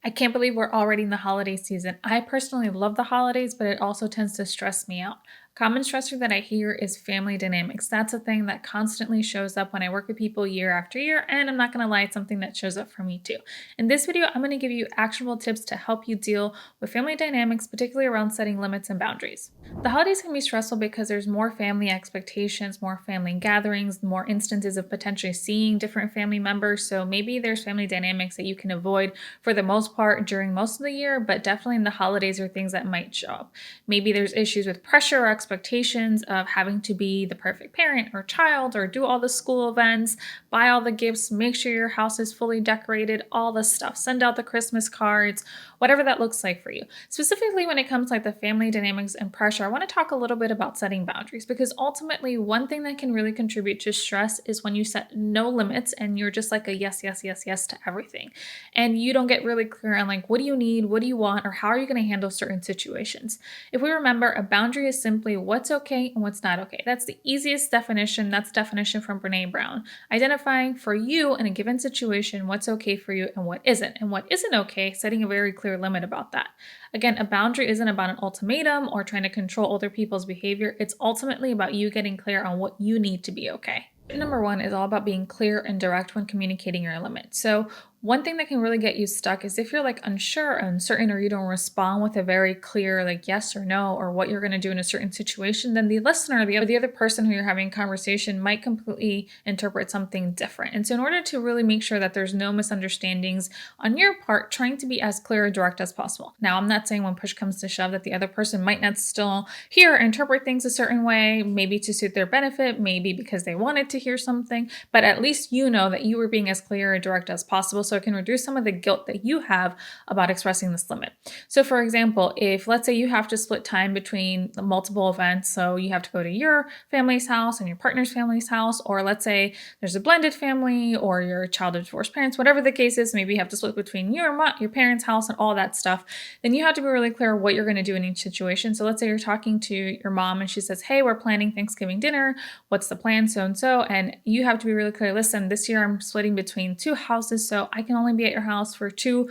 I can't believe we're already in the holiday season. I personally love the holidays, but it also tends to stress me out. Common stressor that I hear is family dynamics. That's a thing that constantly shows up when I work with people year after year, and I'm not gonna lie, it's something that shows up for me too. In this video, I'm gonna give you actionable tips to help you deal with family dynamics, particularly around setting limits and boundaries. The holidays can be stressful because there's more family expectations, more family gatherings, more instances of potentially seeing different family members. So maybe there's family dynamics that you can avoid for the most part during most of the year, but definitely in the holidays are things that might show up. Maybe there's issues with pressure or expectations of having to be the perfect parent or child or do all the school events, buy all the gifts, make sure your house is fully decorated, all the stuff, send out the Christmas cards, whatever that looks like for you. Specifically when it comes to like the family dynamics and pressure, I want to talk a little bit about setting boundaries because ultimately one thing that can really contribute to stress is when you set no limits and you're just like a yes, yes, yes, yes to everything. And you don't get really clear on like, what do you need? What do you want? Or how are you going to handle certain situations? If we remember, a boundary is simply what's okay and what's not okay. That's the easiest definition. That's definition from Brene Brown. Identifying for you in a given situation what's okay for you and what isn't. And what isn't okay, setting a very clear limit about that. Again, a boundary isn't about an ultimatum or trying to control other people's behavior. It's ultimately about you getting clear on what you need to be okay. Number one is all about being clear and direct when communicating your limits. So one thing that can really get you stuck is if you're like unsure, uncertain, or you don't respond with a very clear like yes or no, or what you're going to do in a certain situation, then the listener, the other person who you're having a conversation might completely interpret something different. And so in order to really make sure that there's no misunderstandings on your part, trying to be as clear and direct as possible. Now, I'm not saying when push comes to shove that the other person might not still hear or interpret things a certain way, maybe to suit their benefit, maybe because they wanted to hear something, but at least you know that you were being as clear and direct as possible so it can reduce some of the guilt that you have about expressing this limit. So for example, if let's say you have to split time between multiple events, so you have to go to your family's house and your partner's family's house, or let's say there's a blended family or you're a child of divorced parents, whatever the case is, maybe you have to split between your parents' house and all that stuff, then you have to be really clear what you're going to do in each situation. So let's say you're talking to your mom and she says, hey, we're planning Thanksgiving dinner. What's the plan? So and so. And you have to be really clear. Listen, this year I'm splitting between two houses, so I can only be at your house for 2-3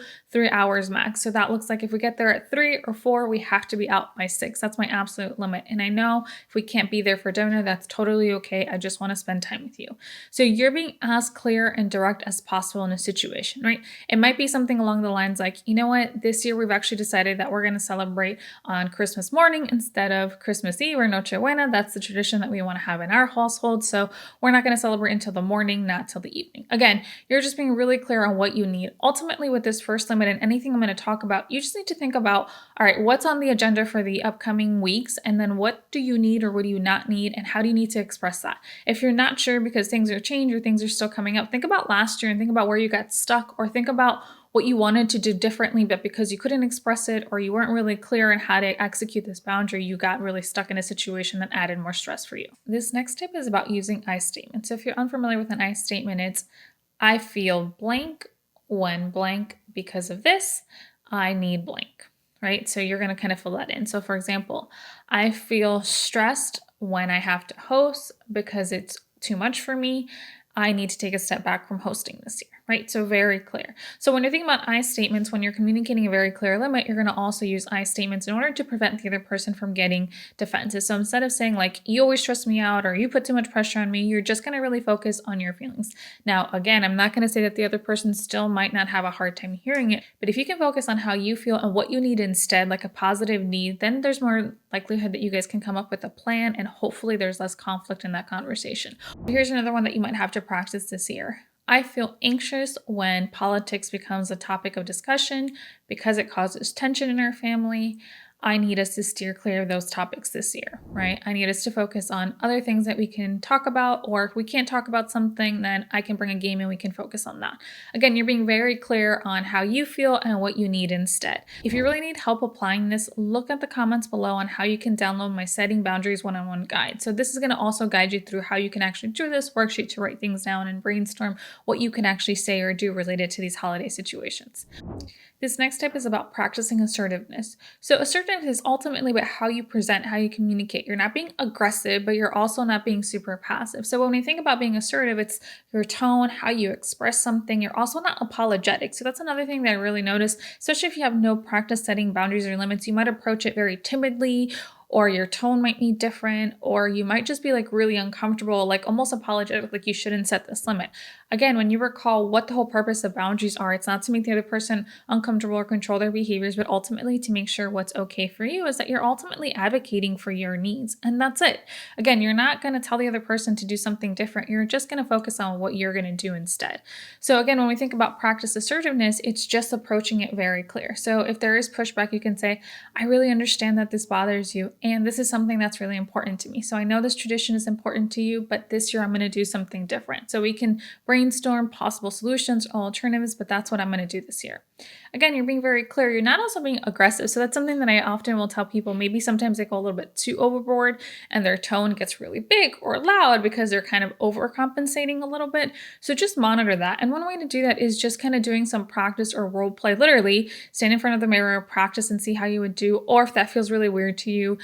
hours max. So that looks like if we get there at 3 or 4, we have to be out by 6. That's my absolute limit. And I know if we can't be there for dinner, that's totally okay. I just want to spend time with you. So you're being as clear and direct as possible in a situation, right? It might be something along the lines like, you know what, this year we've actually decided that we're going to celebrate on Christmas morning instead of Christmas Eve or Noche Buena. That's the tradition that we want to have in our household. So we're not going to celebrate until the morning, not till the evening. Again, you're just being really clear on what you need. Ultimately, with this first limit and anything I'm going to talk about, you just need to think about, all right, what's on the agenda for the upcoming weeks? And then what do you need or what do you not need? And how do you need to express that? If you're not sure because things are changed or things are still coming up, think about last year and think about where you got stuck, or think about what you wanted to do differently, but because you couldn't express it or you weren't really clear on how to execute this boundary, you got really stuck in a situation that added more stress for you. This next tip is about using I statements. So if you're unfamiliar with an I statement, it's I feel blank when blank because of this, I need blank, right? So you're going to kind of fill that in. So for example, I feel stressed when I have to host because it's too much for me. I need to take a step back from hosting this year, right? So very clear. So when you're thinking about I statements, when you're communicating a very clear limit, you're going to also use I statements in order to prevent the other person from getting defensive. So instead of saying like, you always stress me out or you put too much pressure on me, you're just going to really focus on your feelings. Now, again, I'm not going to say that the other person still might not have a hard time hearing it, but if you can focus on how you feel and what you need instead, like a positive need, then there's more likelihood that you guys can come up with a plan and hopefully there's less conflict in that conversation. Here's another one that you might have to practice this year. I feel anxious when politics becomes a topic of discussion because it causes tension in our family. I need us to steer clear of those topics this year, right? I need us to focus on other things that we can talk about, or if we can't talk about something, then I can bring a game and we can focus on that. Again, you're being very clear on how you feel and what you need instead. If you really need help applying this, look at the comments below on how you can download my Setting Boundaries one-on-one guide. So this is going to also guide you through how you can actually do this worksheet to write things down and brainstorm what you can actually say or do related to these holiday situations. This next step is about practicing assertiveness. So assertiveness assertiveness is ultimately about how you present, how you communicate. You're not being aggressive, but you're also not being super passive. So when we think about being assertive, it's your tone, how you express something. You're also not apologetic. So that's another thing that I really noticed, especially if you have no practice setting boundaries or limits. You might approach it very timidly, or your tone might be different, or you might just be like really uncomfortable, like almost apologetic, like you shouldn't set this limit. Again, when you recall what the whole purpose of boundaries are, it's not to make the other person uncomfortable or control their behaviors, but ultimately to make sure what's okay for you is that you're ultimately advocating for your needs. And that's it. Again, you're not going to tell the other person to do something different. You're just going to focus on what you're going to do instead. So again, when we think about practice assertiveness, it's just approaching it very clear. So if there is pushback, you can say, I really understand that this bothers you, and this is something that's really important to me. So I know this tradition is important to you, but this year I'm going to do something different. So we can brainstorm possible solutions or alternatives, but that's what I'm going to do this year. Again, you're being very clear. You're not also being aggressive. So that's something that I often will tell people. Maybe sometimes they go a little bit too overboard and their tone gets really big or loud because they're kind of overcompensating a little bit. So just monitor that. And one way to do that is just kind of doing some practice or role play. Literally stand in front of the mirror, practice and see how you would do. Or if that feels really weird to you,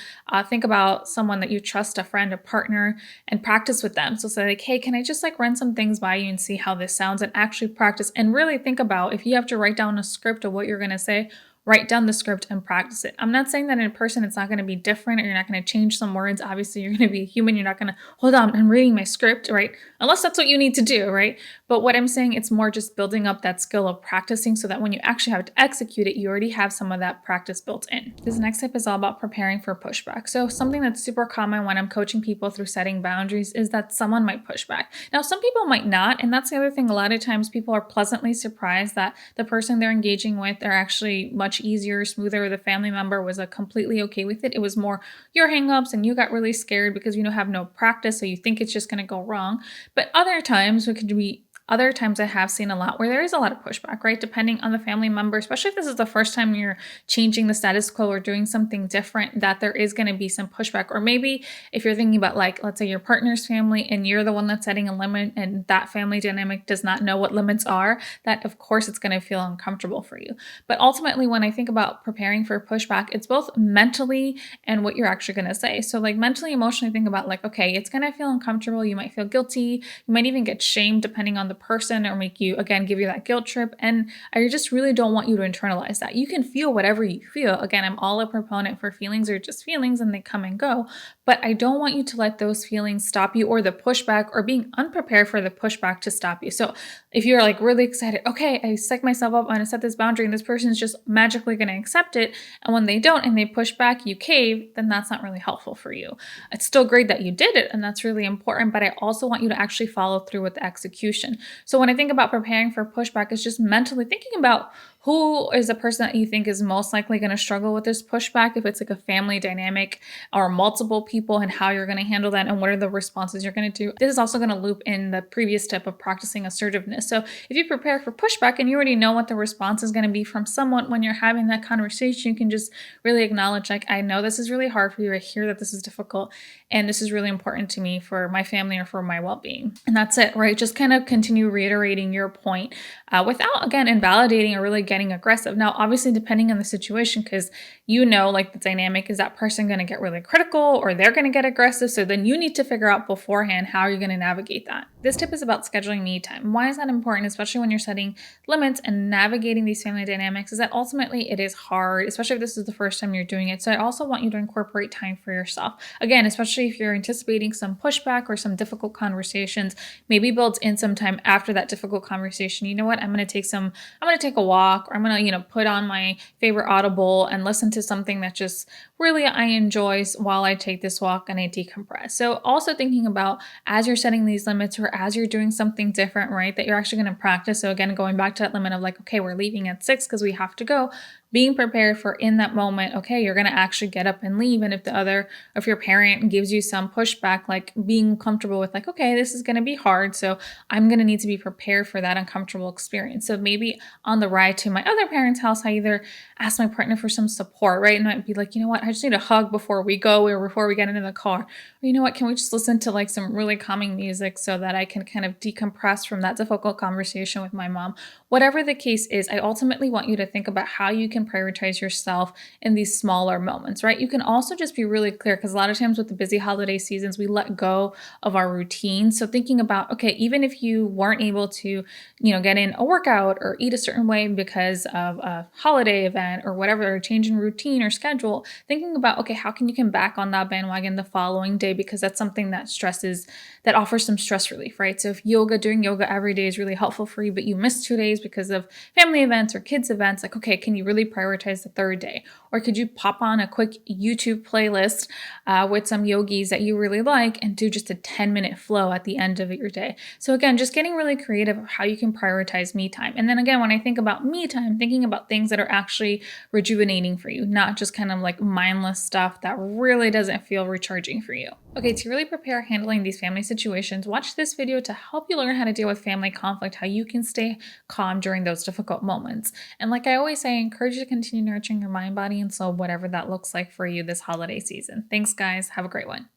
think about someone that you trust, a friend, a partner, and practice with them. So say like, hey, can I just like run some things by you and see how this sounds, and actually practice and really think about if you have to write down a script of what you're going to say, write down the script and practice it. I'm not saying that in person it's not going to be different or you're not going to change some words. Obviously, you're going to be a human. You're not going to, hold on, I'm reading my script, right? Unless that's what you need to do, right? But what I'm saying, it's more just building up that skill of practicing so that when you actually have to execute it, you already have some of that practice built in. This next tip is all about preparing for pushback. So something that's super common when I'm coaching people through setting boundaries is that someone might push back. Now, some people might not, and that's the other thing. A lot of times people are pleasantly surprised that the person they're engaging with are actually much easier, smoother. The family member was completely okay with it. It was more your hangups and you got really scared because you have no practice, so you think it's just going to go wrong. But other times I have seen a lot where there is a lot of pushback, right? Depending on the family member, especially if this is the first time you're changing the status quo or doing something different, that there is going to be some pushback. Or maybe if you're thinking about, like, let's say your partner's family and you're the one that's setting a limit and that family dynamic does not know what limits are, that of course it's going to feel uncomfortable for you. But ultimately, when I think about preparing for pushback, it's both mentally and what you're actually going to say. So like mentally, emotionally, think about like, okay, it's going to feel uncomfortable. You might feel guilty. You might even get shamed depending on the person, or make you, again, give you that guilt trip. And I just really don't want you to internalize that. You can feel whatever you feel. Again, I'm all a proponent for feelings are just feelings and they come and go. But I don't want you to let those feelings stop you, or the pushback, or being unprepared for the pushback to stop you. So if you're like really excited, okay, I psych myself up, I'm gonna set this boundary and this person's just magically gonna accept it. And when they don't and they push back, you cave, then that's not really helpful for you. It's still great that you did it and that's really important, but I also want you to actually follow through with the execution. So when I think about preparing for pushback, it's just mentally thinking about who is the person that you think is most likely going to struggle with this pushback, if it's like a family dynamic or multiple people, and how you're going to handle that and what are the responses you're going to do. This is also going to loop in the previous step of practicing assertiveness. So if you prepare for pushback and you already know what the response is going to be from someone when you're having that conversation, you can just really acknowledge, like, I know this is really hard for you. I hear that this is difficult and this is really important to me for my family or for my well-being. And that's it, right? Just kind of continue reiterating your point without, again, invalidating or really getting aggressive. Now, obviously, depending on the situation, because like the dynamic, is that person going to get really critical or they're going to get aggressive? So then you need to figure out beforehand how you're going to navigate that. This tip is about scheduling me time. Why is that important, especially when you're setting limits and navigating these family dynamics? Is that ultimately it is hard, especially if this is the first time you're doing it. So I also want you to incorporate time for yourself. Again, especially if you're anticipating some pushback or some difficult conversations, maybe build in some time after that difficult conversation. You know what? I'm going to take a walk, or I'm going to, put on my favorite Audible and listen to something that just really I enjoy while I take this walk and I decompress. So also thinking about, as you're setting these limits or as you're doing something different, right, that you're actually going to practice. So again, going back to that limit of like, okay, we're leaving at 6 because we have to go. Being prepared for in that moment, okay, you're going to actually get up and leave. And if your parent gives you some pushback, like being comfortable with like, okay, this is going to be hard. So I'm going to need to be prepared for that uncomfortable experience. So maybe on the ride to my other parents' house, I either ask my partner for some support, right? And I'd be like, you know what, I just need a hug before we go or before we get into the car. Or you know what, can we just listen to like some really calming music so that I can kind of decompress from that difficult conversation with my mom? Whatever the case is, I ultimately want you to think about how you can prioritize yourself in these smaller moments, right? You can also just be really clear because a lot of times with the busy holiday seasons, we let go of our routine. So thinking about, okay, even if you weren't able to, get in a workout or eat a certain way because of a holiday event or whatever, or change in routine or schedule, thinking about, okay, how can you come back on that bandwagon the following day? Because that's something that offers some stress relief, right? So if doing yoga every day is really helpful for you, but you missed 2 days because of family events or kids events, like, okay, can you really prioritize the third day? Or could you pop on a quick YouTube playlist with some yogis that you really like and do just a 10-minute flow at the end of your day? So again, just getting really creative of how you can prioritize me time. And then again, when I think about me time, thinking about things that are actually rejuvenating for you, not just kind of like mindless stuff that really doesn't feel recharging for you. Okay, to really prepare handling these family situations, watch this video to help you learn how to deal with family conflict, how you can stay calm during those difficult moments. And like I always say, I encourage you to continue nurturing your mind, body, and soul, whatever that looks like for you this holiday season. Thanks, guys. Have a great one.